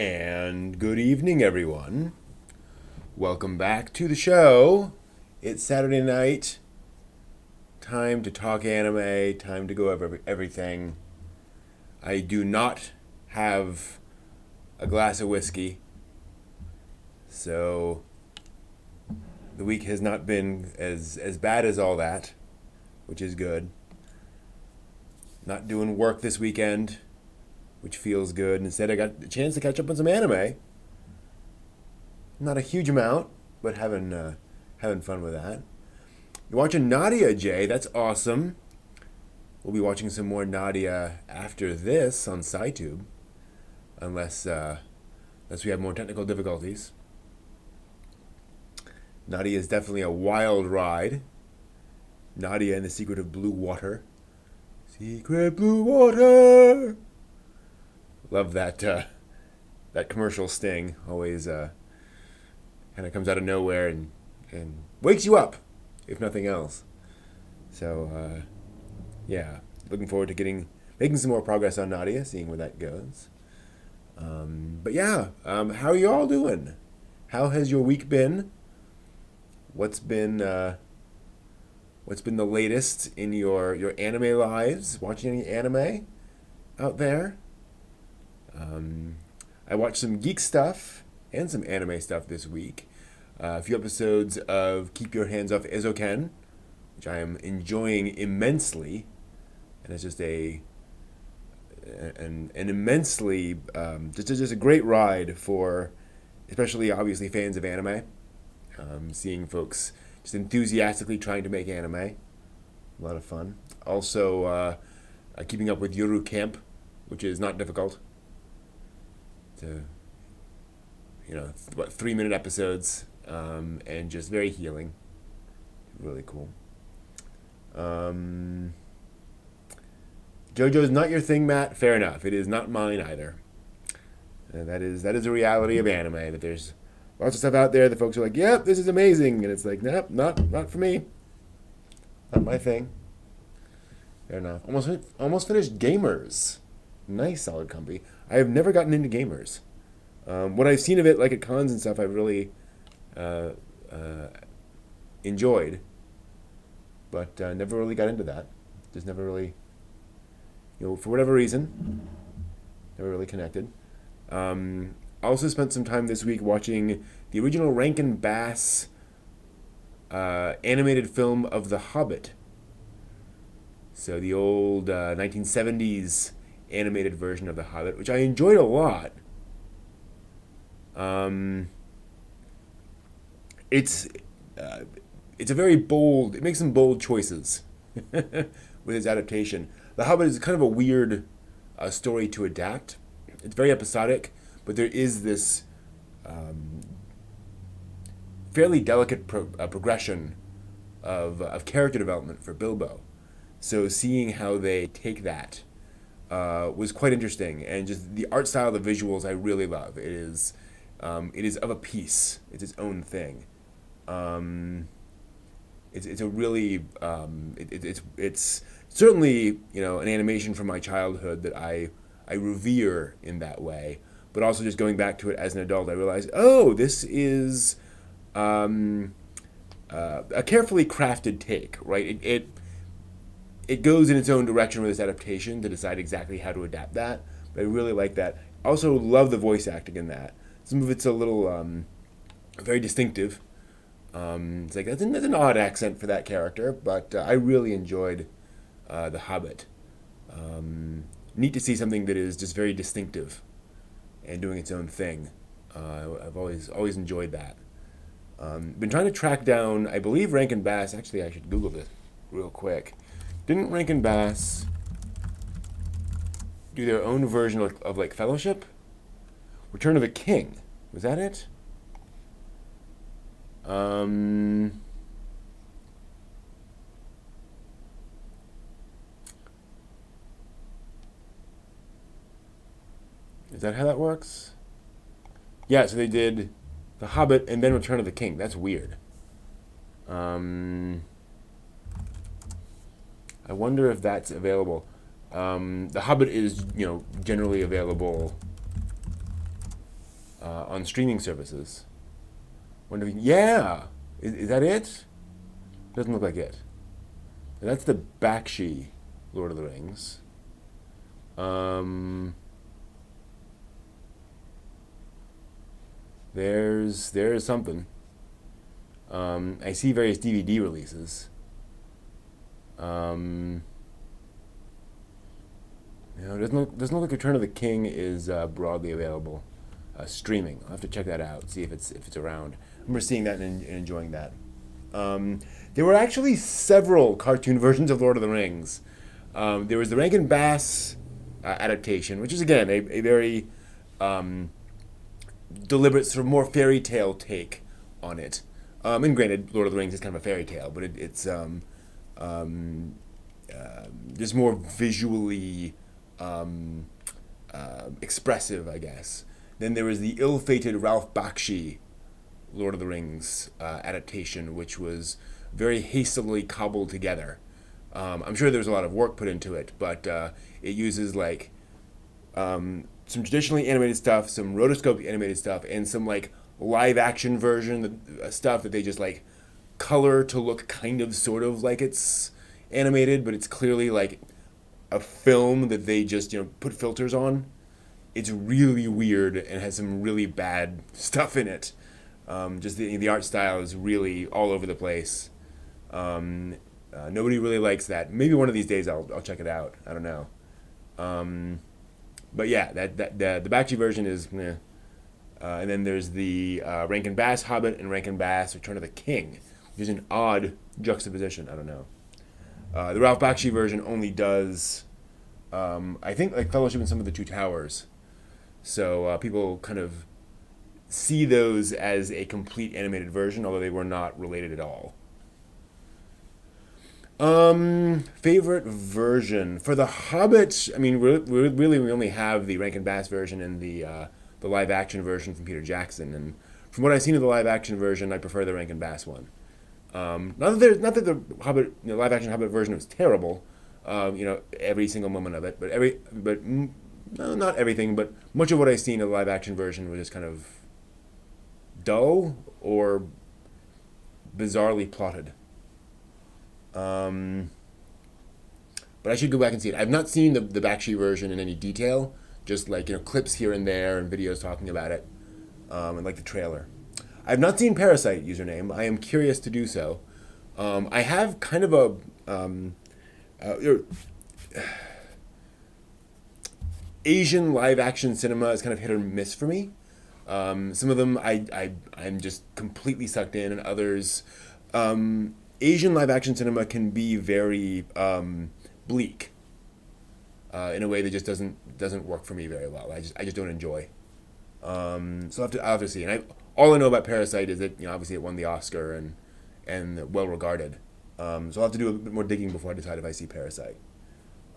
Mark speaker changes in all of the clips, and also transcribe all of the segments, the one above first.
Speaker 1: And good evening, everyone. Welcome back to the show. It's Saturday night. Time to talk anime. Time to go over everything. I do not have a glass of whiskey, so the week has not been as bad as all that, which is good. Not doing work this weekend, which feels good. Instead, I got the chance to catch up on some anime. Not a huge amount, but having fun with that. You're watching Nadia, Jay. That's awesome. We'll be watching some more Nadia after this on SciTube, unless we have more technical difficulties. Nadia is definitely a wild ride. Nadia and the Secret of Blue Water. Secret Blue Water. Love that commercial sting. Always kind of comes out of nowhere and wakes you up, if nothing else. So yeah, looking forward to making some more progress on Nadia, seeing where that goes. But yeah, how are you all doing? How has your week been? What's been the latest in your anime lives? Watching any anime out there? I watched some geek stuff and some anime stuff this week. A few episodes of Keep Your Hands Off Eizouken, which I am enjoying immensely, and it's just an immensely just a great ride for, especially obviously fans of anime. Seeing folks just enthusiastically trying to make anime, a lot of fun. Also, keeping up with Yuru Camp, which is not difficult. To 3-minute episodes, and just very healing. Really cool. JoJo's not your thing, Matt. Fair enough. It is not mine either. That is a reality of anime. That there's lots of stuff out there that folks are like, "Yep, this is amazing," and it's like, "Nope, not for me. Not my thing." Fair enough. Almost finished Gamers. Nice, solid company. I have never gotten into Gamers. What I've seen of it, like at cons and stuff, I've really enjoyed, but never really got into that. Just never really, for whatever reason, never really connected. I also spent some time this week watching the original Rankin Bass animated film of The Hobbit. So the old 1970s animated version of The Hobbit, which I enjoyed a lot. It's a very bold. It makes some bold choices with its adaptation. The Hobbit is kind of a weird story to adapt. It's very episodic, but there is this fairly delicate progression of character development for Bilbo. So seeing how they take that was quite interesting, and just the art style, the visuals, I really love. It is of a piece. It's its own thing. It's a really it's certainly an animation from my childhood that I revere in that way. But also just going back to it as an adult, I realized, oh, this is a carefully crafted take, right? It goes in its own direction with its adaptation to decide exactly how to adapt that. But I really like that. I also love the voice acting in that. Some of it's a little very distinctive. It's like that's an odd accent for that character, but I really enjoyed The Hobbit. Neat to see something that is just very distinctive and doing its own thing. I've always enjoyed that. Been trying to track down, I believe Rankin Bass. Actually, I should Google this real quick. Didn't Rankin Bass do their own version of like Fellowship? Return of the King. Was that it? Is that how that works? Yeah, so they did The Hobbit and then Return of the King. That's weird. I wonder if that's available. The Hobbit is, generally available on streaming services. Wonder if yeah, is that it? Doesn't look like it. That's the Bakshi Lord of the Rings. Um, there's something. I see various DVD releases. Um, doesn't look like Return of the King is broadly available, streaming. I'll have to check that out, see if it's around. I remember seeing that and enjoying that. Um, there were actually several cartoon versions of Lord of the Rings. There was the Rankin Bass adaptation, which is again a very um, deliberate, sort of more fairy tale take on it. And granted, Lord of the Rings is kind of a fairy tale, but it's um, just more visually um, expressive, I guess. Then there was the ill-fated Ralph Bakshi Lord of the Rings adaptation, which was very hastily cobbled together. I'm sure there was a lot of work put into it, but it uses like some traditionally animated stuff, some rotoscope animated stuff, and some like live action version stuff that they just like color to look kind of sort of like it's animated, but it's clearly like a film that they just put filters on. It's really weird and has some really bad stuff in it. Just the art style is really all over the place. Nobody really likes that. Maybe one of these days I'll check it out. I don't know. Um, but yeah, that the Bakshi version is meh. And then there's the Rankin Bass Hobbit and Rankin Bass Return of the King, which is an odd juxtaposition. I don't know. The Ralph Bakshi version only does, I think, like Fellowship and some of the Two Towers. So people kind of see those as a complete animated version, although they were not related at all. Favorite version for the Hobbit. I mean, we only have the Rankin Bass version and the live action version from Peter Jackson, and from what I've seen of the live action version, I prefer the Rankin Bass one. Not that the Hobbit, live action Hobbit version was terrible. Every single moment of it, no, not everything, but much of what I've seen of the live action version was just kind of dull or bizarrely plotted. Um, but I should go back and see it. I've not seen the Bakshi version in any detail, just like clips here and there and videos talking about it, and like the trailer. I've not seen Parasite username. I am curious to do so. I have kind of a uh, Asian live action cinema is kind of hit or miss for me. Some of them I'm just completely sucked in, and others, Asian live action cinema can be very bleak in a way that just doesn't work for me very well. I just don't enjoy. So I'll have to see. And all I know about Parasite is that obviously it won the Oscar and well regarded. So I'll have to do a bit more digging before I decide if I see Parasite.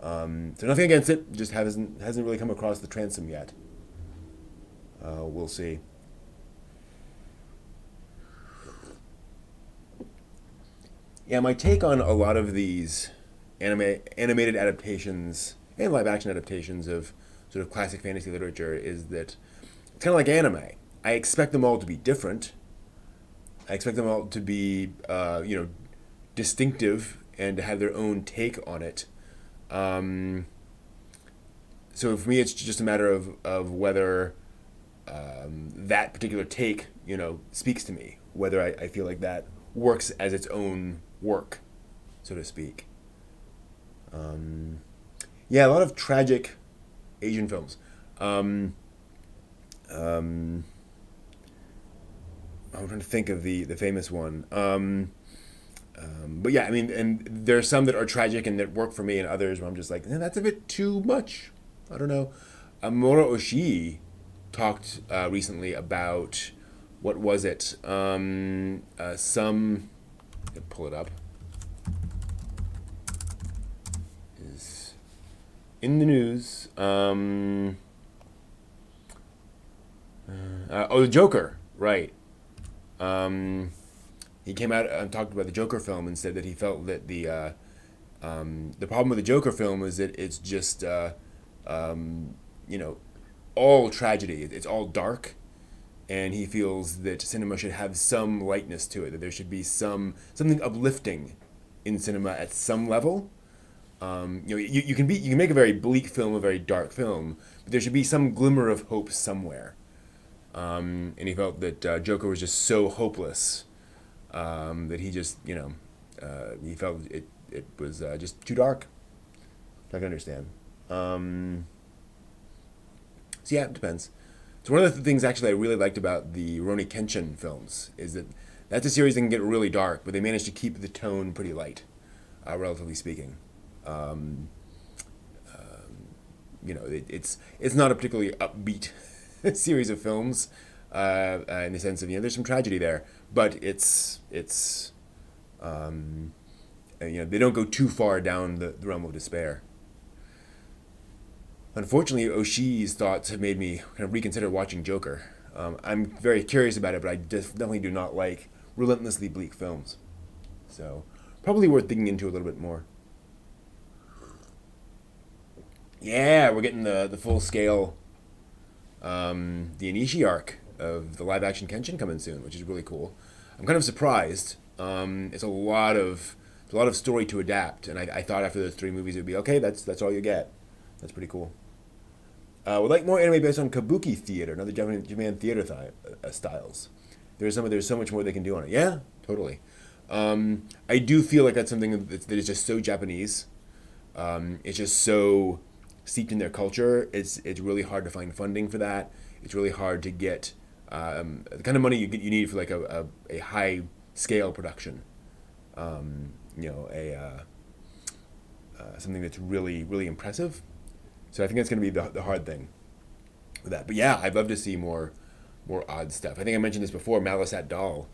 Speaker 1: So nothing against it, just hasn't really come across the transom yet. We'll see. Yeah, my take on a lot of these animated adaptations and live action adaptations of sort of classic fantasy literature is that it's kind of like anime. I expect them all to be different. I expect them all to be, distinctive and to have their own take on it. Um, so for me, it's just a matter of whether that particular take, speaks to me. Whether I feel like that works as its own work, so to speak. Um, yeah, a lot of tragic Asian films. Um, um, I'm trying to think of the famous one. But yeah, I mean, and there are some that are tragic and that work for me, and others where I'm just like, that's a bit too much. I don't know. Moro Oshii talked recently about what was it? Some pull it up is in the news. The Joker, right? Um, he came out and talked about the Joker film and said that he felt that the problem with the Joker film is that it's just um, you know all tragedy. It's all dark, and he feels that cinema should have some lightness to it, that there should be something uplifting in cinema at some level. You can make a very bleak film, a very dark film, but there should be some glimmer of hope somewhere. And he felt that Joker was just so hopeless that he just, he felt it was just too dark. I can understand. So yeah, it depends. So one of the things actually I really liked about the Rurouni Kenshin films is that that's a series that can get really dark, but they managed to keep the tone pretty light, relatively speaking. It's not a particularly upbeat series of films, in the sense of there's some tragedy there, but they don't go too far down the realm of despair. Unfortunately, Oshii's thoughts have made me kind of reconsider watching Joker. I'm very curious about it, but I definitely do not like relentlessly bleak films. So, probably worth digging into a little bit more. Yeah, we're getting the full scale, the Inishi arc of the live action Kenshin coming soon, which is really cool. I'm kind of surprised. It's a lot of story to adapt, and I thought after those three movies it would be okay. That's all you get. That's pretty cool. Would like more anime based on kabuki theater and other Japan theater styles. There's so much more they can do on it. Yeah, totally. I do feel like that's something that is just so Japanese. It's just so steeped in their culture. It's really hard to find funding for that. It's really hard to get the kind of money you need for like a high scale production. Something that's really really impressive. So I think that's going to be the hard thing with that. But yeah, I'd love to see more odd stuff. I think I mentioned this before. Malice at Doll,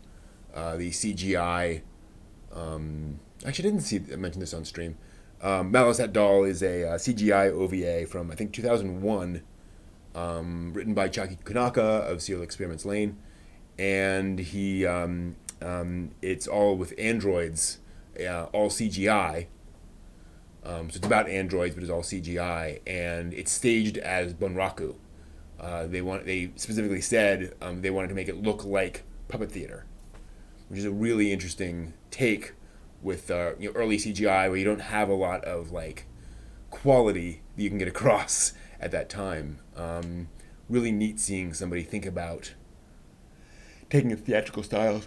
Speaker 1: the CGI. Actually, I didn't mention this on stream. Malice at Doll is a CGI OVA from I think 2001, written by Chaki Konaka of Serial Experiments Lain, and it's all with androids, all CGI. So it's about androids, but it's all CGI, and it's staged as Bunraku. They specifically said they wanted to make it look like puppet theater, which is a really interesting take with early CGI where you don't have a lot of like quality that you can get across at that time. Really neat seeing somebody think about taking a theatrical style.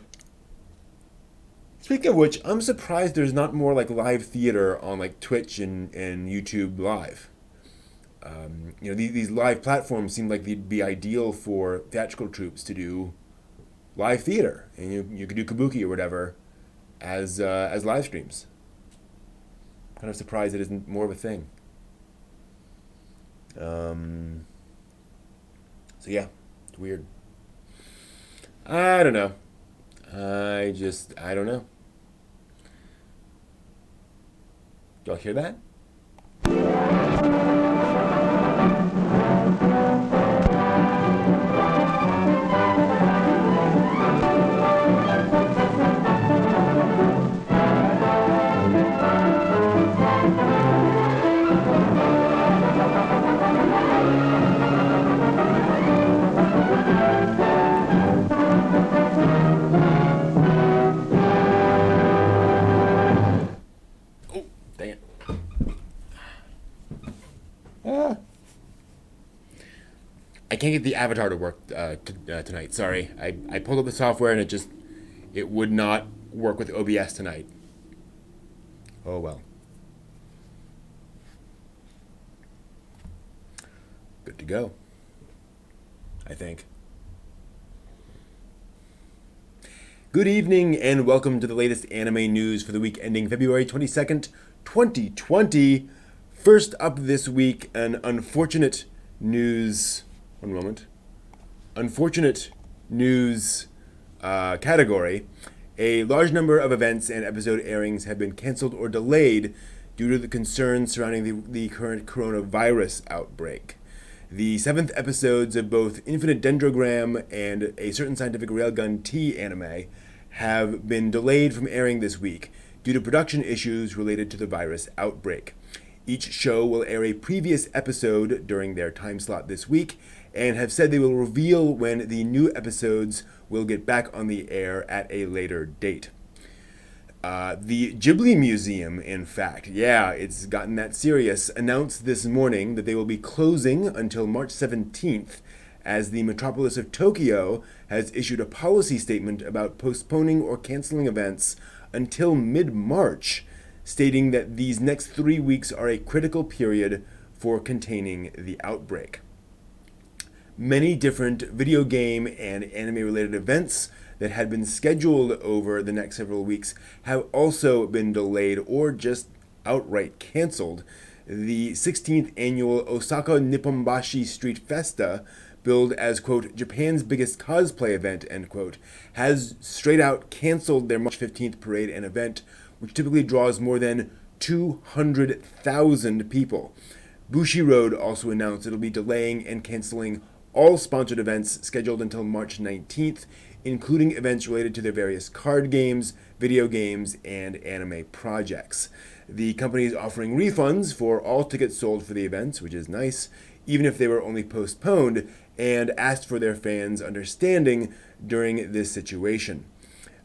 Speaker 1: Speaking of which, I'm surprised there's not more like live theater on like Twitch and YouTube Live. These live platforms seem like they'd be ideal for theatrical troupes to do live theater, and you could do kabuki or whatever as live streams. Kind of surprised it isn't more of a thing. So yeah, it's weird. I don't know. I don't know. Y'all hear that? Oh, dang it. Ah. I can't get the avatar to work tonight. Sorry. I pulled up the software and it would not work with OBS tonight. Oh well. Good to go, I think. Good evening and welcome to the latest anime news for the week ending February 22nd, 2020. First up this week, an unfortunate news. One moment. Unfortunate news category. A large number of events and episode airings have been canceled or delayed due to the concerns surrounding the current coronavirus outbreak. The 7th episodes of both Infinite Dendrogram and A Certain Scientific Railgun T anime have been delayed from airing this week due to production issues related to the virus outbreak. Each show will air a previous episode during their time slot this week, and have said they will reveal when the new episodes will get back on the air at a later date. The Ghibli Museum, in fact, yeah, it's gotten that serious, announced this morning that they will be closing until March 17th, as the metropolis of Tokyo has issued a policy statement about postponing or canceling events until mid-March, stating that these next 3 weeks are a critical period for containing the outbreak. Many different video game and anime-related events that had been scheduled over the next several weeks have also been delayed or just outright canceled. The 16th annual Osaka Nipponbashi Street Festa, billed as, quote, Japan's biggest cosplay event, end quote, has straight out canceled their March 15th parade and event, which typically draws more than 200,000 people. Bushiroad also announced it'll be delaying and canceling all sponsored events scheduled until March 19th, including events related to their various card games, video games, and anime projects. The company is offering refunds for all tickets sold for the events, which is nice, even if they were only postponed, and asked for their fans' understanding during this situation.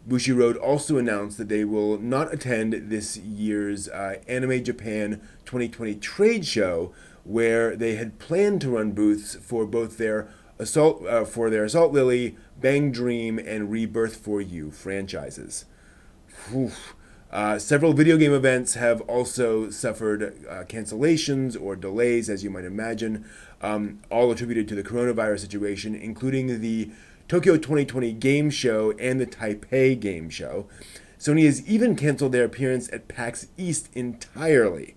Speaker 1: Bushiroad also announced that they will not attend this year's Anime Japan 2020 trade show, where they had planned to run booths for both their Assault Lily, Bang Dream, and Rebirth for You franchises. Several video game events have also suffered cancellations or delays, as you might imagine, all attributed to the coronavirus situation, including the Tokyo 2020 Game Show and the Taipei Game Show. Sony has even canceled their appearance at PAX East entirely.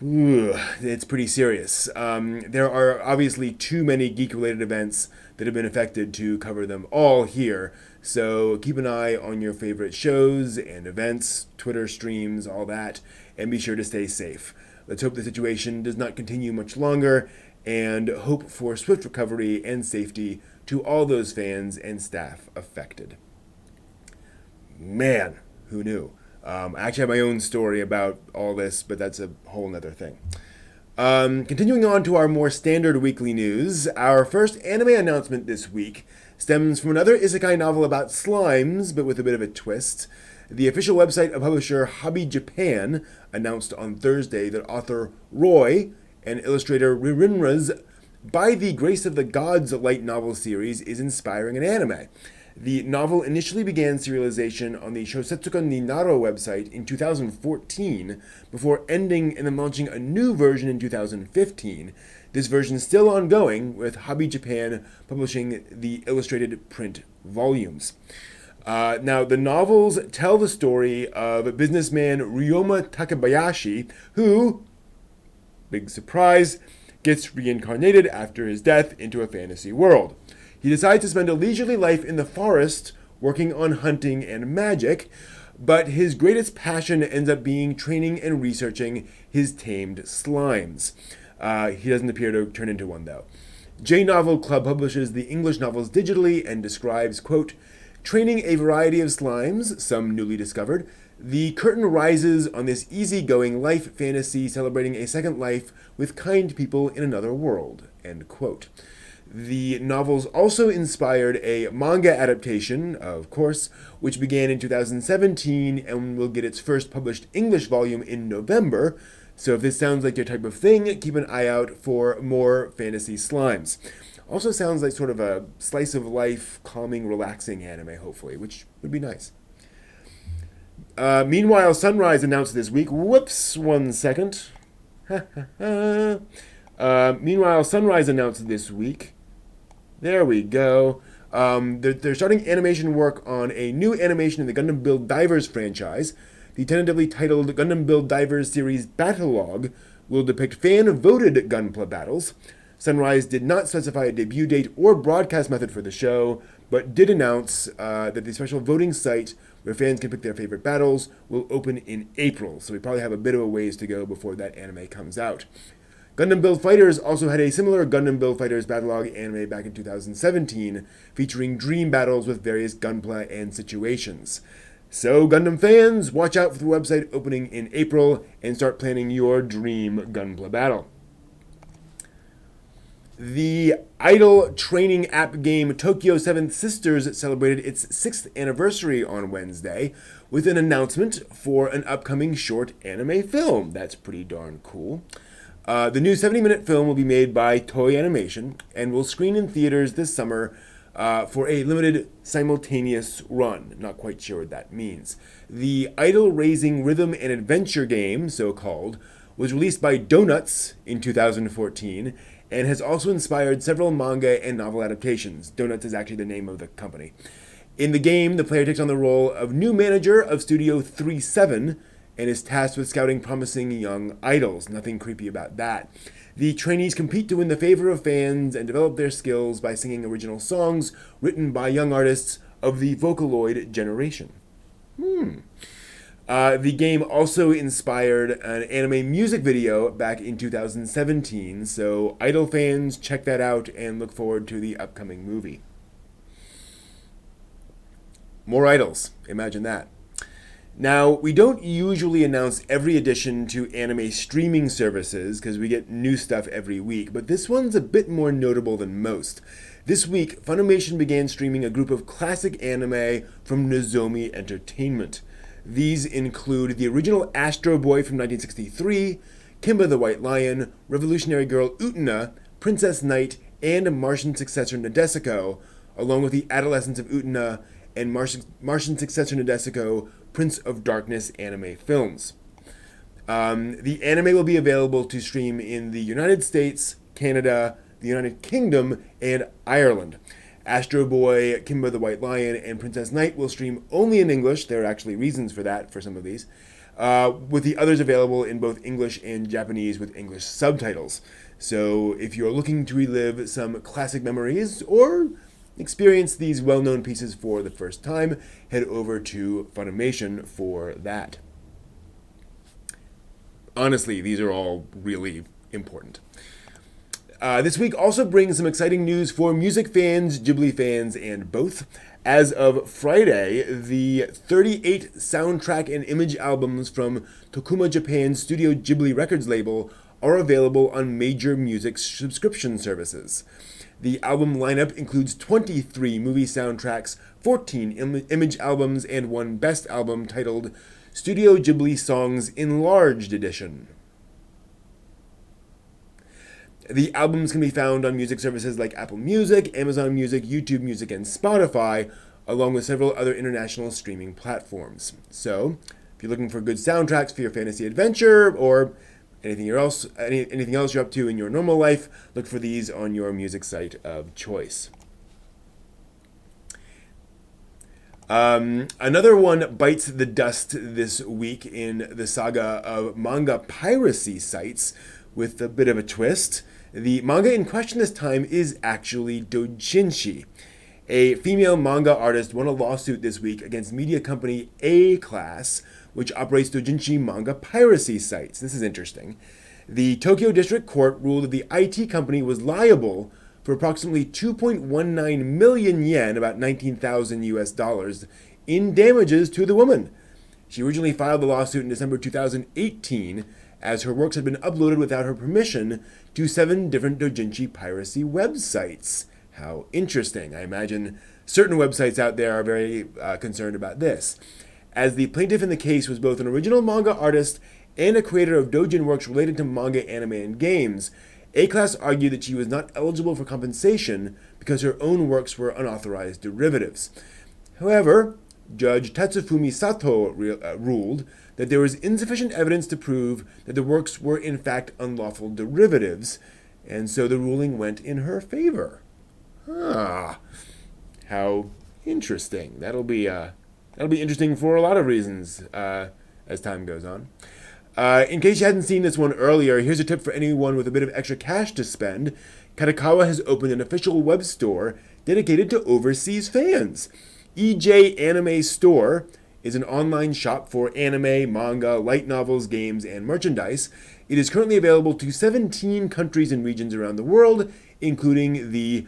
Speaker 1: It's pretty serious. There are obviously too many geek-related events that have been affected to cover them all here, so keep an eye on your favorite shows and events, Twitter streams, all that, and be sure to stay safe. Let's hope the situation does not continue much longer, and hope for swift recovery and safety to all those fans and staff affected. Man, who knew? I actually have my own story about all this, but that's a whole nother thing. Continuing on to our more standard weekly news, our first anime announcement this week stems from another isekai novel about slimes, but with a bit of a twist. The official website of publisher Hobby Japan announced on Thursday that author Roy and illustrator Ririnra's By the Grace of the Gods light novel series is inspiring an anime. The novel initially began serialization on the Shosetsuka ni Naro website in 2014, before ending and then launching a new version in 2015. This version is still ongoing, with Hobby Japan publishing the illustrated print volumes. Now, the novels tell the story of businessman Ryoma Takebayashi, who, big surprise, gets reincarnated after his death into a fantasy world. He decides to spend a leisurely life in the forest working on hunting and magic, but his greatest passion ends up being training and researching his tamed slimes. He doesn't appear to turn into one, though. J Novel Club publishes the English novels digitally and describes, quote, training a variety of slimes, some newly discovered. The curtain rises on this easygoing life fantasy celebrating a second life with kind people in another world, end quote. The novels also inspired a manga adaptation, of course, which began in 2017 and will get its first published English volume in November. So if this sounds like your type of thing, keep an eye out for more fantasy slimes. Also sounds like sort of a slice of life, calming, relaxing anime, hopefully, which would be nice. Meanwhile, Sunrise announced this week. Whoops, 1 second. Meanwhile, Sunrise announced this week. There we go. They're starting animation work on a new animation in the Gundam Build Divers franchise. The tentatively titled Gundam Build Divers series Battlelogue will depict fan-voted Gunpla battles. Sunrise did not specify a debut date or broadcast method for the show, but did announce that the special voting site where fans can pick their favorite battles will open in April, so we probably have a bit of a ways to go before that anime comes out. Gundam Build Fighters also had a similar Gundam Build Fighters Battlelogue anime back in 2017, featuring dream battles with various Gunpla and situations. So, Gundam fans, watch out for the website opening in April and start planning your dream Gunpla battle. The idol training app game Tokyo Seven Sisters celebrated its 6th anniversary on Wednesday with an announcement for an upcoming short anime film. That's pretty darn cool. The new 70-minute film will be made by Toei Animation and will screen in theaters this summer for a limited simultaneous run. Not quite sure what that means. The idol-raising rhythm and adventure game, so-called, was released by Donuts in 2014 and has also inspired several manga and novel adaptations. Donuts is actually the name of the company. In the game, the player takes on the role of new manager of Studio 37 and is tasked with scouting promising young idols. Nothing creepy about that. The trainees compete to win the favor of fans and develop their skills by singing original songs written by young artists of the Vocaloid generation. The game also inspired an anime music video back in 2017, so Idol fans, check that out and look forward to the upcoming movie. More idols, imagine that. Now, we don't usually announce every addition to anime streaming services because we get new stuff every week, but this one's a bit more notable than most. This week, Funimation began streaming a group of classic anime from Nozomi Entertainment. These include the original Astro Boy from 1963, Kimba the White Lion, Revolutionary Girl Utena, Princess Knight, and Martian successor Nadesico, along with the Adolescence of Utena and Martian successor Nadesico, Prince of Darkness anime films. The anime will be available to stream in the United States, Canada, the United Kingdom, and Ireland. Astro Boy, Kimba the White Lion, and Princess Knight will stream only in English. There are actually reasons for that for some of these, with the others available in both English and Japanese with English subtitles. So if you're looking to relive some classic memories or experience these well-known pieces for the first time, head over to Funimation for that. Honestly, these are all really important. This week also brings some exciting news for music fans, Ghibli fans, and both. As of Friday, the 38 soundtrack and image albums from Tokuma Japan's Studio Ghibli Records label are available on major music subscription services. The album lineup includes 23 movie soundtracks, 14 image albums, and one best album titled Studio Ghibli Songs Enlarged Edition. The albums can be found on music services like Apple Music, Amazon Music, YouTube Music, and Spotify, along with several other international streaming platforms. So, if you're looking for good soundtracks for your fantasy adventure or anything else you're up to in your normal life, look for these on your music site of choice. Another one bites the dust this week in the saga of manga piracy sites with a bit of a twist. The manga in question this time is actually doujinshi. A female manga artist won a lawsuit this week against media company A-Class, which operates doujinshi manga piracy sites. This is interesting. The Tokyo District Court ruled that the IT company was liable for approximately 2.19 million yen, about 19,000 US dollars, in damages to the woman. She originally filed the lawsuit in December 2018, as her works had been uploaded without her permission to 7 different doujinshi piracy websites. How interesting. I imagine certain websites out there are very concerned about this. As the plaintiff in the case was both an original manga artist and a creator of doujin works related to manga, anime, and games, A-Class argued that she was not eligible for compensation because her own works were unauthorized derivatives. However, Judge Tatsufumi Sato ruled that there was insufficient evidence to prove that the works were in fact unlawful derivatives, and so the ruling went in her favor. How interesting. That'll be interesting for a lot of reasons as time goes on. In case you hadn't seen this one earlier, here's a tip for anyone with a bit of extra cash to spend. Kadokawa has opened an official web store dedicated to overseas fans. EJ Anime Store is an online shop for anime, manga, light novels, games, and merchandise. It is currently available to 17 countries and regions around the world, including the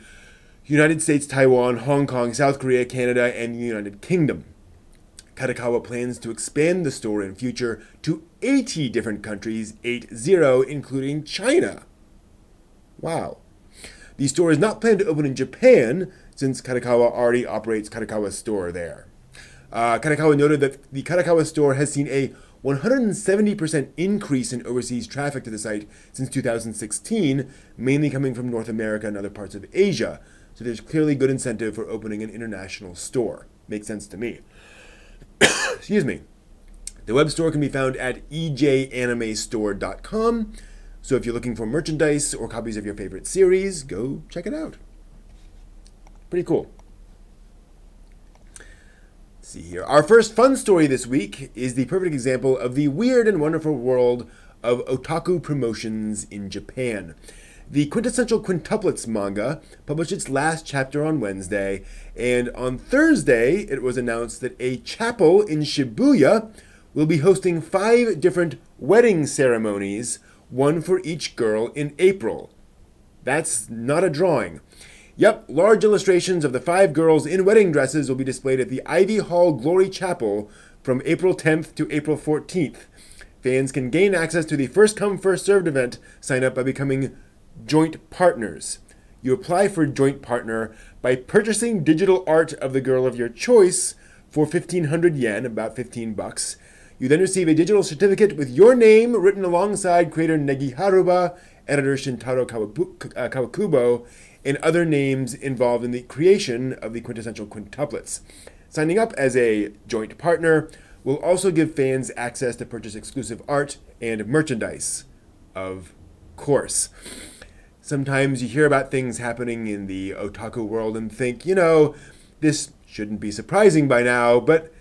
Speaker 1: United States, Taiwan, Hong Kong, South Korea, Canada, and the United Kingdom. Kadokawa plans to expand the store in future to 80 different countries, 80, including China. Wow. The store is not planned to open in Japan, since Kadokawa already operates Kadokawa's store there. Kadokawa noted that the Kadokawa store has seen a 170% increase in overseas traffic to the site since 2016, mainly coming from North America and other parts of Asia. So there's clearly good incentive for opening an international store. Makes sense to me. Excuse me. The web store can be found at ejanimestore.com. So if you're looking for merchandise or copies of your favorite series, go check it out. Pretty cool. Let's see here. Our first fun story this week is the perfect example of the weird and wonderful world of otaku promotions in Japan. The Quintessential Quintuplets manga published its last chapter on Wednesday, and on Thursday it was announced that a chapel in Shibuya will be hosting 5 different wedding ceremonies, one for each girl in April. That's not a drawing. Yep, large illustrations of the 5 girls in wedding dresses will be displayed at the Ivy Hall Glory Chapel from April 10th to April 14th. Fans can gain access to the first come first served event, sign up by becoming joint partners. You apply for joint partner by purchasing digital art of the girl of your choice for 1,500 yen, about $15. You then receive a digital certificate with your name written alongside creator Negi Haruba, editor Shintaro Kawakubo, and other names involved in the creation of the Quintessential Quintuplets. Signing up as a joint partner will also give fans access to purchase exclusive art and merchandise, of course. Sometimes you hear about things happening in the otaku world and think, this shouldn't be surprising by now, but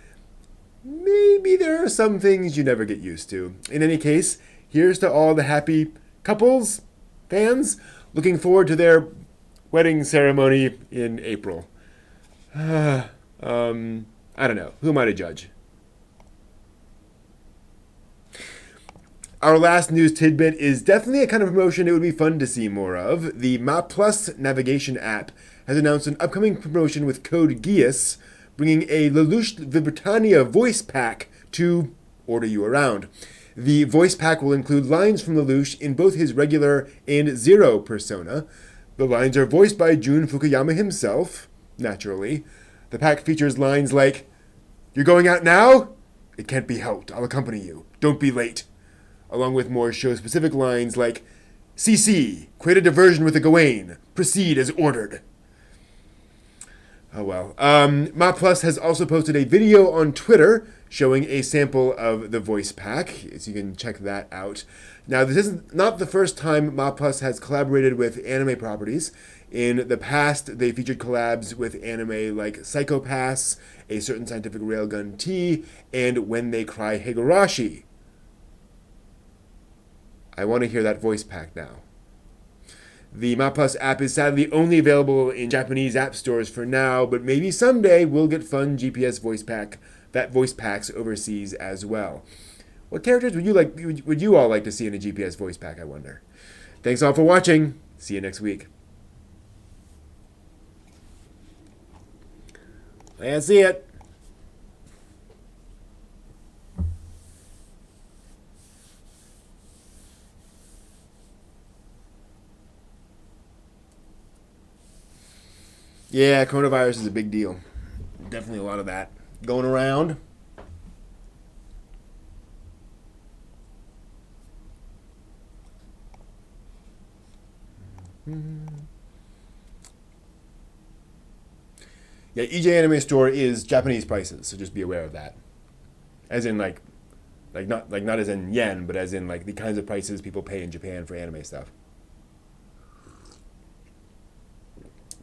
Speaker 1: maybe there are some things you never get used to. In any case, here's to all the happy couples, fans, looking forward to their wedding ceremony in April. I don't know. Who am I to judge? Our last news tidbit is definitely a kind of promotion it would be fun to see more of. The MAPlus navigation app has announced an upcoming promotion with code GIAS, bringing a Lelouch Vibrania voice pack to order you around. The voice pack will include lines from Lelouch in both his regular and Zero persona. The lines are voiced by Jun Fukuyama himself, naturally. The pack features lines like, "You're going out now? It can't be helped. I'll accompany you. Don't be late." Along with more show-specific lines like, "CC, create a diversion with the Gawain. Proceed as ordered." Oh well. MAPlus has also posted a video on Twitter showing a sample of the voice pack, so you can check that out. Now, this is not the first time MAPlus has collaborated with anime properties. In the past, they featured collabs with anime like Psycho Pass, A Certain Scientific Railgun T, and When They Cry Higurashi. I want to hear that voice pack now. The MAPlus app is sadly only available in Japanese app stores for now, but maybe someday we'll get fun GPS voice packs overseas as well. What characters would you all like to see in a GPS voice pack, I wonder? Thanks all for watching. See you next week. That's it. Yeah, coronavirus is a big deal. Definitely a lot of that going around. Yeah, EJ Anime Store is Japanese prices, so just be aware of that. As in not as in yen, but as in like the kinds of prices people pay in Japan for anime stuff.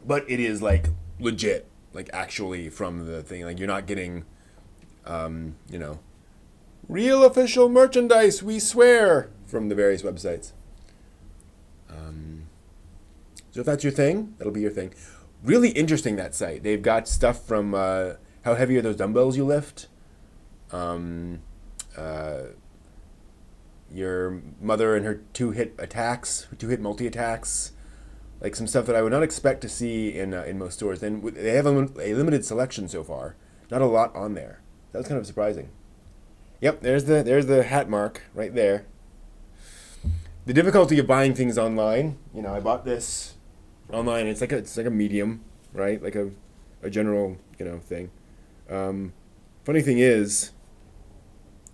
Speaker 1: But it is like legit, like actually from the thing. Like you're not getting, real official merchandise, we swear, from the various websites. So if that's your thing, that'll be your thing. Really interesting, that site. They've got stuff from how heavy are those dumbbells you lift? Your mother and her two-hit multi-attacks. Like some stuff that I would not expect to see in most stores. And they have a limited selection so far. Not a lot on there. That was kind of surprising. Yep, there's the hat mark right there. The difficulty of buying things online. I bought this online. It's like a medium, right? Like a general thing. Um, Funny thing is,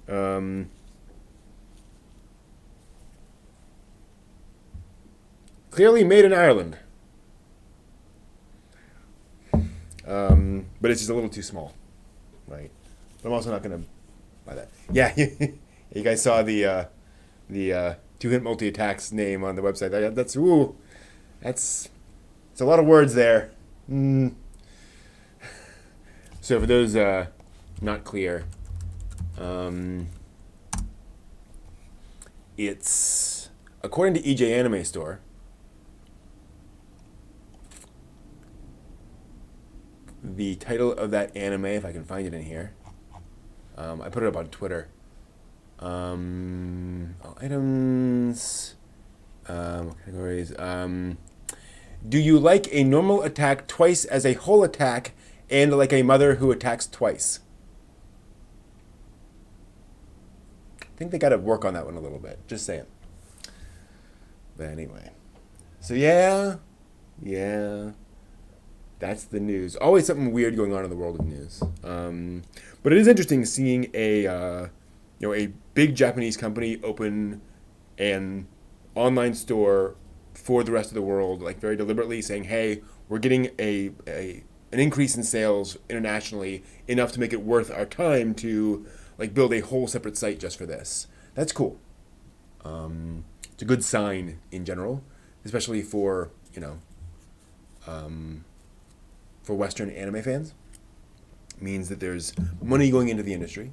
Speaker 1: um, clearly made in Ireland, but it's just a little too small, right? But I'm also not gonna buy that. Yeah, you guys saw the two hint multi attacks name on the website. That's it's a lot of words there. Mm. So for those not clear, um, it's according to EJ Anime Store. The title of that anime, if I can find it in here, I put it up on Twitter. Items, categories. Do you like a normal attack twice as a whole attack, and like a mother who attacks twice? I think they got to work on that one a little bit. Just saying. But anyway, so yeah, that's the news. Always something weird going on in the world of news. But it is interesting seeing a big Japanese company open an online store for the rest of the world, like very deliberately saying, "Hey, we're getting an increase in sales internationally enough to make it worth our time to like build a whole separate site just for this." That's cool. It's a good sign in general, especially for for Western anime fans. It means that there's money going into the industry.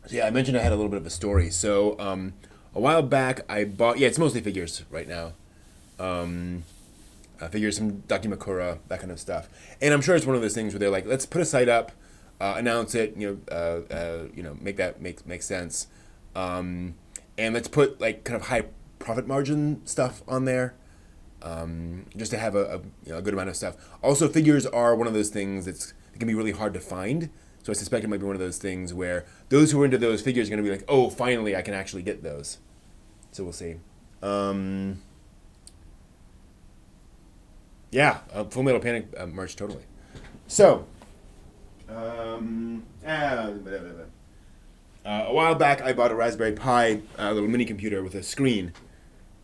Speaker 1: So yeah, I mentioned I had a little bit of a story. So a while back, I bought. Yeah, it's mostly figures right now. Figures, some Dakimakura, that kind of stuff. And I'm sure it's one of those things where they're like, let's put a site up, announce it, make that make sense, and let's put like kind of high profit margin stuff on there, just to have a good amount of stuff. Also, figures are one of those things that can be really hard to find. So I suspect it might be one of those things where those who are into those figures are going to be like, oh, finally, I can actually get those. So we'll see. Yeah, Full Metal Panic merch, totally. So, a while back, I bought a Raspberry Pi, a little mini computer with a screen,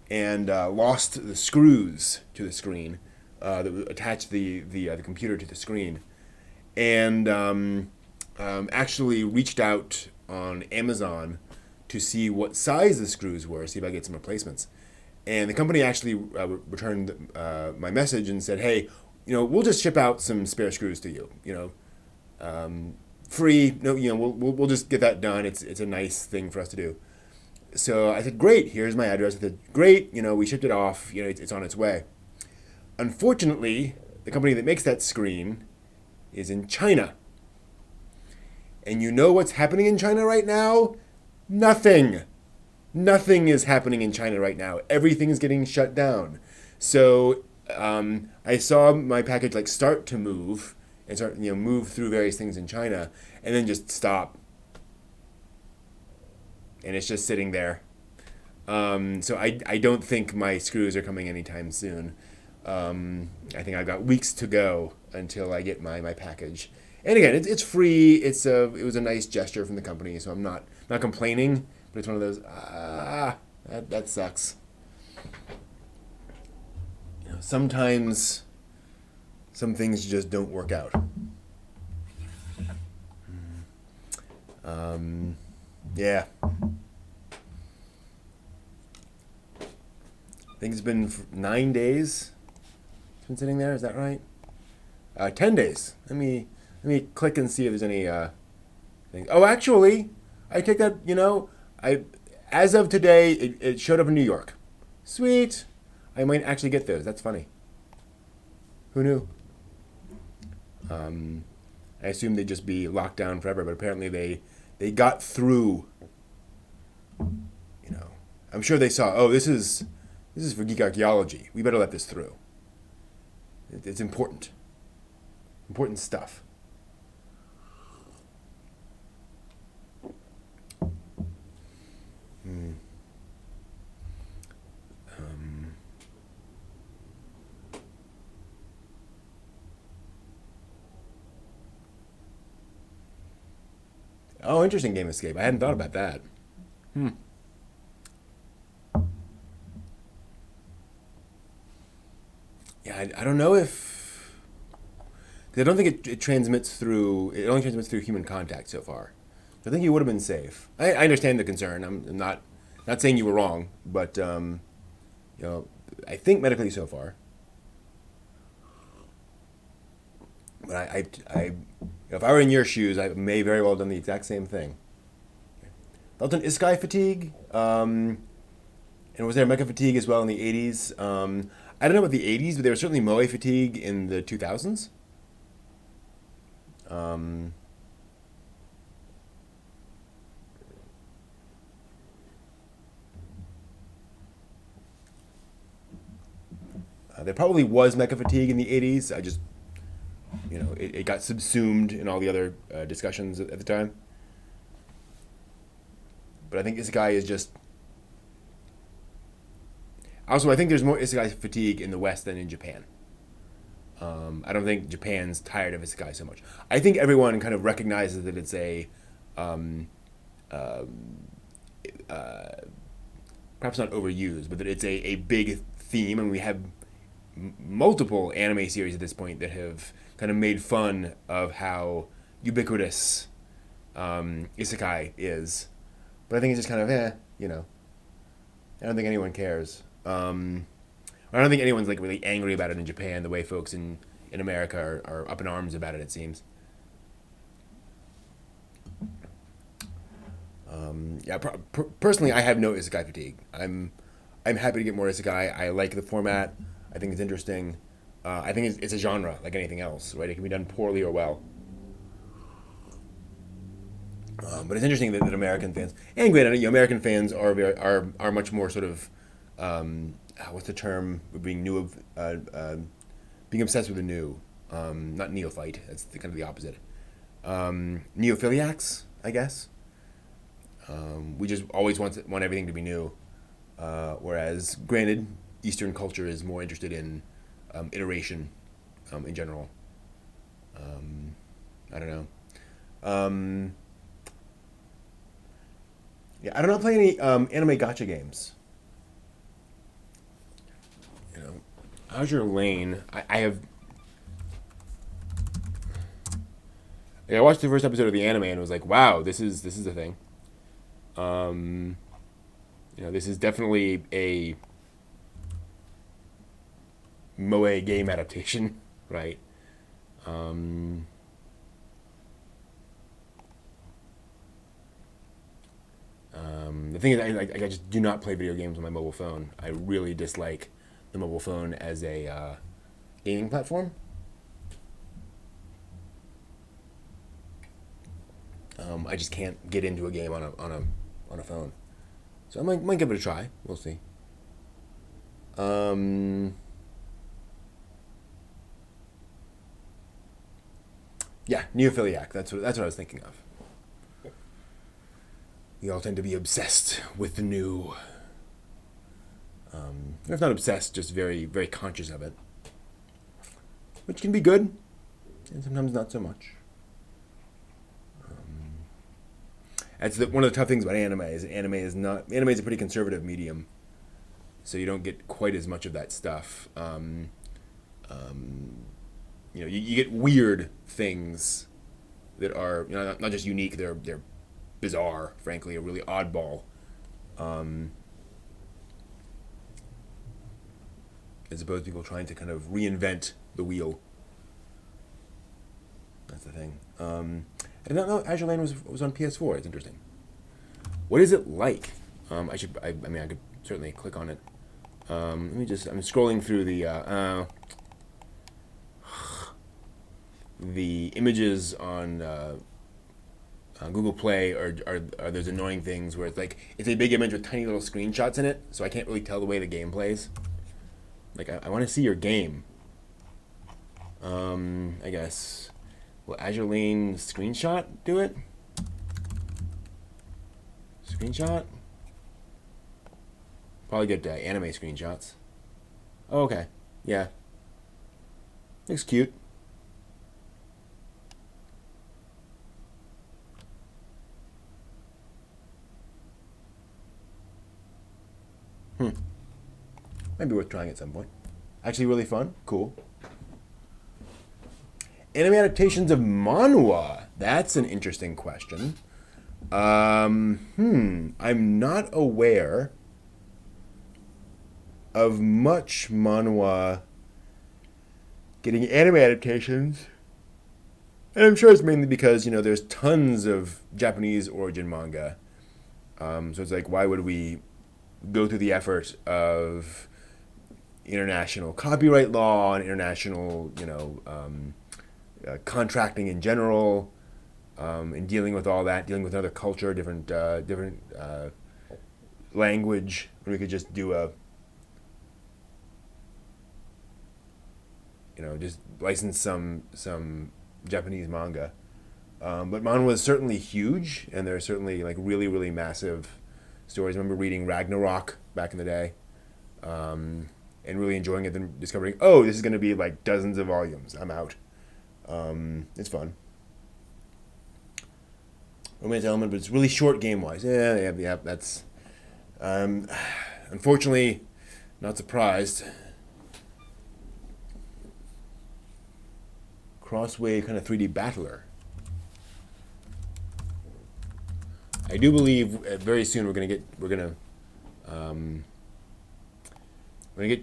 Speaker 1: and lost the screws to the screen that would attach the computer to the screen, and actually reached out on Amazon to see what size the screws were, see if I get some replacements. And the company actually returned my message and said, "Hey, we'll just ship out some spare screws to you. Free. No, we'll just get that done. It's a nice thing for us to do." So I said, "Great. Here's my address." I said, "Great. We shipped it off. It's on its way." Unfortunately, the company that makes that screen is in China. And you know what's happening in China right now? Nothing. Nothing is happening in China right now. Everything is getting shut down. So I saw my package like start to move and start move through various things in China, and then just stop. And it's just sitting there. So I don't think my screws are coming anytime soon. I think I've got weeks to go until I get my package. And again, it's free. It was a nice gesture from the company, so I'm not complaining. But it's one of those that sucks. Sometimes some things just don't work out. Yeah. I think it's been 9 days. It's been sitting there. Is that right? 10 days. Let me click and see if there's any things. Oh, actually, I take that. As of today, it showed up in New York. Sweet. I might actually get those. That's funny. Who knew? I assume they'd just be locked down forever, but apparently they got through. I'm sure they saw. Oh, this is for geek archaeology. We better let this through. It's important. Important stuff. Oh, interesting game escape. I hadn't thought about that. Hmm. Yeah, I don't know if 'cause I don't think it transmits through. It only transmits through human contact so far. I think you would have been safe. I understand the concern. I'm not saying you were wrong, but you know, I think medically so far. But if I were in your shoes, I may very well have done the exact same thing. Felt an Isekai fatigue, and was there mecha fatigue as well in the 80s? I don't know about the 80s, but there was certainly moe fatigue in the 2000s. Um, there probably was mecha fatigue in the 80s. I just, it got subsumed in all the other discussions at the time. But I think Isekai is just. Also, I think there's more Isekai fatigue in the West than in Japan. I don't think Japan's tired of Isekai so much. I think everyone kind of recognizes that it's a, um, uh, perhaps not overused, but that it's a big theme, and we have multiple anime series at this point that have kind of made fun of how ubiquitous Isekai is. But I think it's just kind of, I don't think anyone cares. I don't think anyone's like really angry about it in Japan the way folks in America are up in arms about it. It seems. Yeah, personally, I have no isekai fatigue. I'm happy to get more isekai. I like the format. I think it's interesting. I think it's a genre like anything else, right? It can be done poorly or well. But it's interesting that American fans, and granted, American fans are much more sort of what's the term? Being new of being obsessed with the new, not neophyte. That's kind of the opposite. Neophiliacs, I guess. We just always want everything to be new. Whereas, granted, Eastern culture is more interested in iteration in general. I don't know. Um, yeah, I don't know. Play any anime gotcha games. You know, Azure Lane. I have. Like, I watched the first episode of the anime and was like, "Wow, this is a thing." Um, this is definitely a moe game adaptation, right? Um, the thing is, I just do not play video games on my mobile phone. I really dislike the mobile phone as a gaming platform. I just can't get into a game on a phone. So I might give it a try. We'll see. Um, yeah, neophiliac. That's what I was thinking of. We all tend to be obsessed with the new. If not obsessed, just very very conscious of it, which can be good, and sometimes not so much. That's one of the tough things about anime is anime is a pretty conservative medium, so you don't get quite as much of that stuff. Um, you get weird things that are not just unique; they're bizarre, frankly, a really oddball. Um, as opposed to people trying to kind of reinvent the wheel. That's the thing. I did not know Azure Lane was on PS4. It's interesting. What is it like? I mean, I could certainly click on it. Let me just. I'm scrolling through the images on Google Play are those annoying things where it's like it's a big image with tiny little screenshots in it, so I can't really tell the way the game plays. Like I want to see your game. I guess. Will Azure Lane screenshot do it? Screenshot? Probably get anime screenshots. Oh, okay. Yeah. Looks cute. Might be worth trying at some point. Actually, really fun. Cool. Anime adaptations of manhwa. That's an interesting question. I'm not aware of much manhwa getting anime adaptations. And I'm sure it's mainly because, there's tons of Japanese origin manga. So it's like, why would we go through the effort of international copyright law and international, contracting in general, and dealing with all that, dealing with another culture, different language, when we could just do just license some Japanese manga. But manhwa was certainly huge, and there are certainly like really, really massive stories. I remember reading Ragnarok back in the day, and really enjoying it, then discovering, oh, this is going to be like dozens of volumes. I'm out. It's fun. Romance element, but it's really short game wise. Yeah. That's unfortunately not surprised. Crosswave kind of 3D battler. I do believe very soon we're gonna get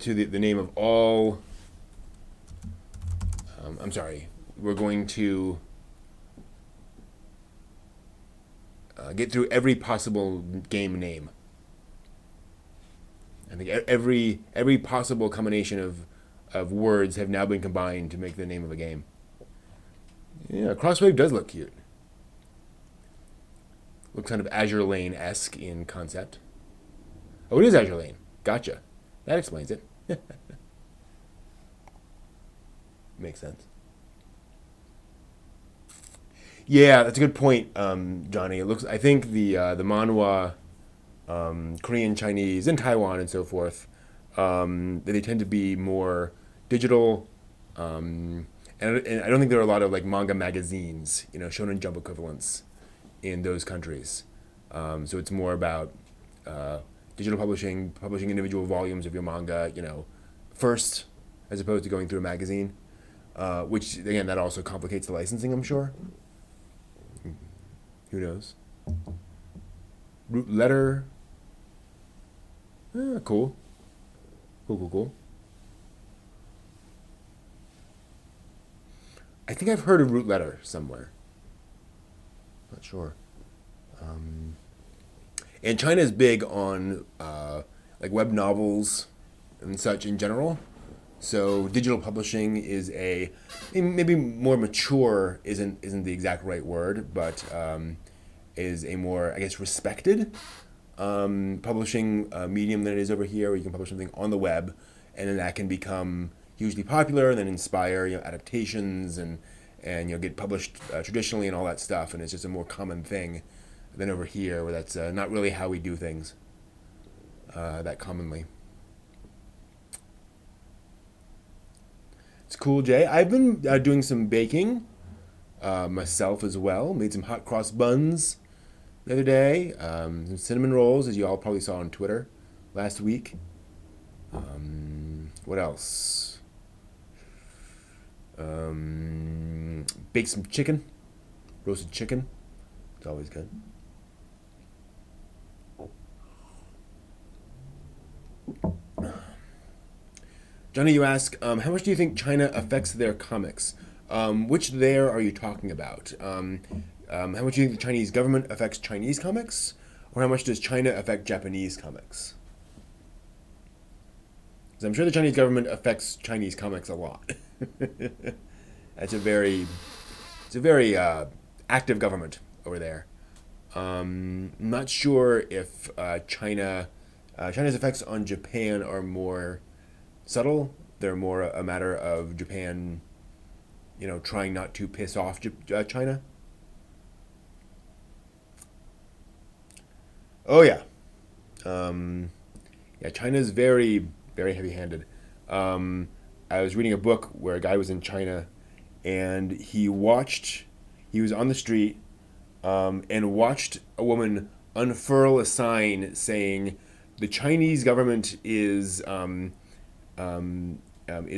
Speaker 1: to the name of all. I'm sorry. We're going to get through every possible game name. I think every possible combination of words have now been combined to make the name of a game. Yeah, Crosswave does look cute. Looks kind of Azure Lane-esque in concept. Oh, it is Azure Lane. Gotcha. That explains it. Makes sense. Yeah, that's a good point, Johnny. It looks. I think the manhwa, Korean, Chinese, and Taiwan and so forth, they tend to be more digital. And I don't think there are a lot of like manga magazines, Shonen Jump equivalents in those countries. So it's more about digital publishing individual volumes of your manga, first, as opposed to going through a magazine. Which again, that also complicates the licensing, I'm sure. Who knows? Root letter. Cool. Cool. I think I've heard of root letter somewhere. Not sure. And China is big on like web novels and such in general. So digital publishing is maybe more mature isn't the exact right word, but is a more, I guess, respected publishing medium than it is over here, where you can publish something on the web, and then that can become hugely popular and then inspire adaptations and get published traditionally and all that stuff, and it's just a more common thing than over here, where that's not really how we do things that commonly. It's cool, Jay. I've been doing some baking myself as well. Made some hot cross buns the other day. Some cinnamon rolls, as you all probably saw on Twitter last week. What else? Baked some chicken, roasted chicken. It's always good. Johnny, you ask, how much do you think China affects their comics? Which there are you talking about? How much do you think the Chinese government affects Chinese comics? Or how much does China affect Japanese comics? Because I'm sure the Chinese government affects Chinese comics a lot. It's a very active government over there. I'm not sure if China's effects on Japan are more subtle. They're more a matter of Japan, trying not to piss off China. Oh yeah, yeah. China's very, very heavy-handed. I was reading a book where a guy was in China, and he was on the street, and watched a woman unfurl a sign saying, the Chinese government is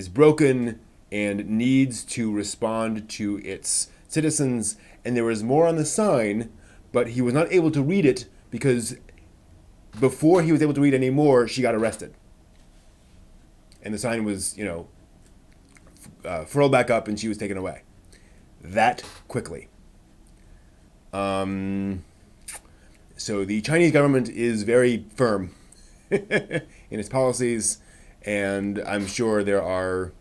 Speaker 1: broken and needs to respond to its citizens. And there was more on the sign, but he was not able to read it because before he was able to read any more, she got arrested. And the sign was, furled back up and she was taken away. That quickly. So the Chinese government is very firm in its policies, and I'm sure there are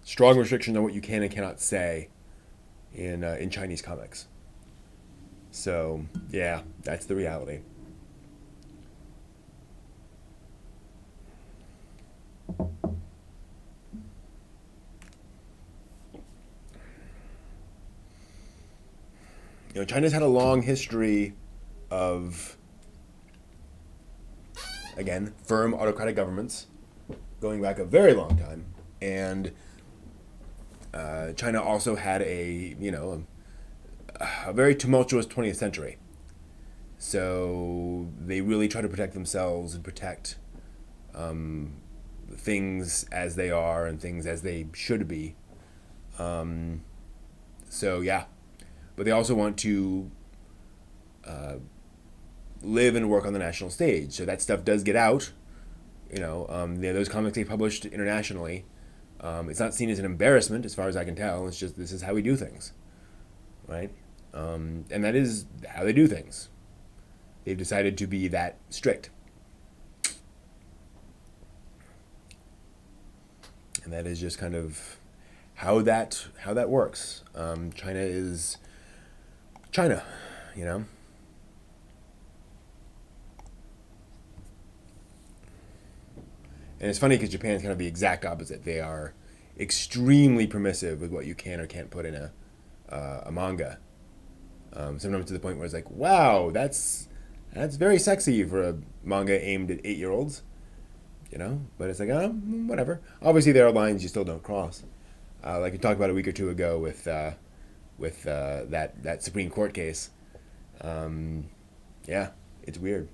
Speaker 1: strong restrictions on what you can and cannot say in Chinese comics. So yeah, that's the reality. China's had a long history of, again, firm autocratic governments going back a very long time, and China also had a very tumultuous 20th century. So they really try to protect themselves and protect things as they are and things as they should be. So yeah, but they also want to live and work on the national stage. So that stuff does get out. Those comics they published internationally. It's not seen as an embarrassment, as far as I can tell. It's just this is how we do things, right? And that is how they do things. They've decided to be that strict, and that is just kind of how that works. China is China, you know. And it's funny because Japan's kind of the exact opposite. They are extremely permissive with what you can or can't put in a manga. Sometimes to the point where it's like, wow, that's very sexy for a manga aimed at 8-year-olds, But it's like, whatever. Obviously, there are lines you still don't cross. Like we talked about a week or two ago with that Supreme Court case. Yeah, it's weird.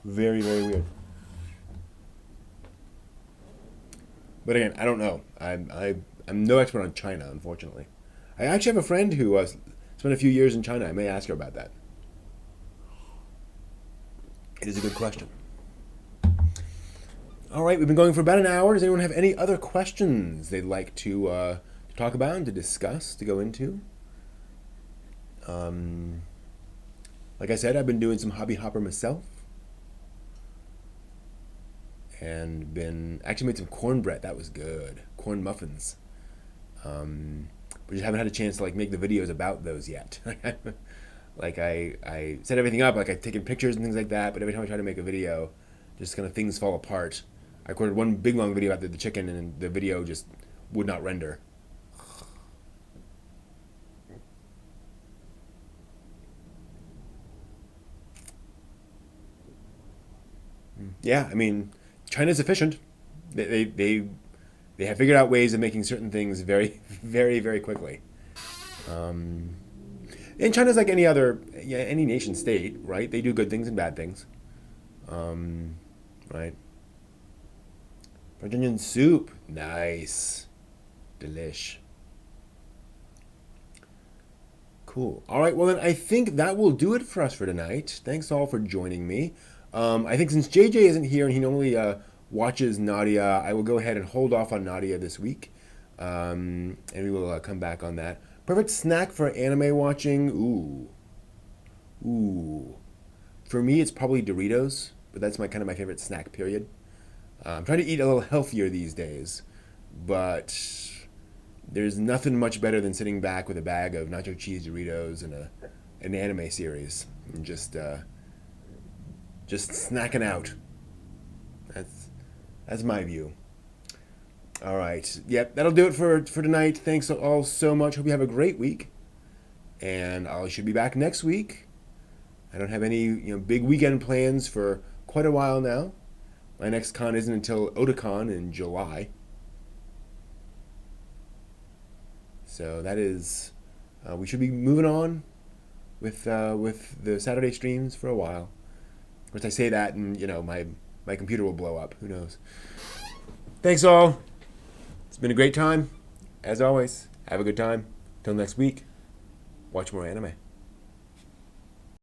Speaker 1: Very, very weird. But again, I don't know. I'm no expert on China, unfortunately. I actually have a friend who spent a few years in China. I may ask her about that. It is a good question. All right, we've been going for about an hour. Does anyone have any other questions they'd like to talk about and to discuss, to go into? Like I said, I've been doing some hobby hopper myself. And actually made some cornbread. That was good. Corn muffins. But just haven't had a chance to make the videos about those yet. I set everything up, I've taken pictures and things like that, but every time I try to make a video, just kind of things fall apart. I recorded one big long video about the chicken and the video just would not render. Yeah, I mean, China's efficient. They have figured out ways of making certain things very, very, very quickly. And China's like any nation state, right? They do good things and bad things, right? French onion soup, nice, delish. Cool. All right. Well, then I think that will do it for us for tonight. Thanks all for joining me. I think since JJ isn't here and he normally watches Nadia, I will go ahead and hold off on Nadia this week, and we will come back on that. Perfect snack for anime watching. Ooh. For me, it's probably Doritos, but that's my favorite snack. Period. I'm trying to eat a little healthier these days, but there's nothing much better than sitting back with a bag of nacho cheese Doritos and an anime series and just snacking out. That's my view. All right. Yep, that'll do it for tonight. Thanks all so much. Hope you have a great week. And I should be back next week. I don't have any big weekend plans for quite a while now. My next con isn't until Otakon in July. So that is, we should be moving on with the Saturday streams for a while. Of course, I say that, and my computer will blow up. Who knows? Thanks all. It's been a great time. As always, have a good time. Till next week, watch more anime.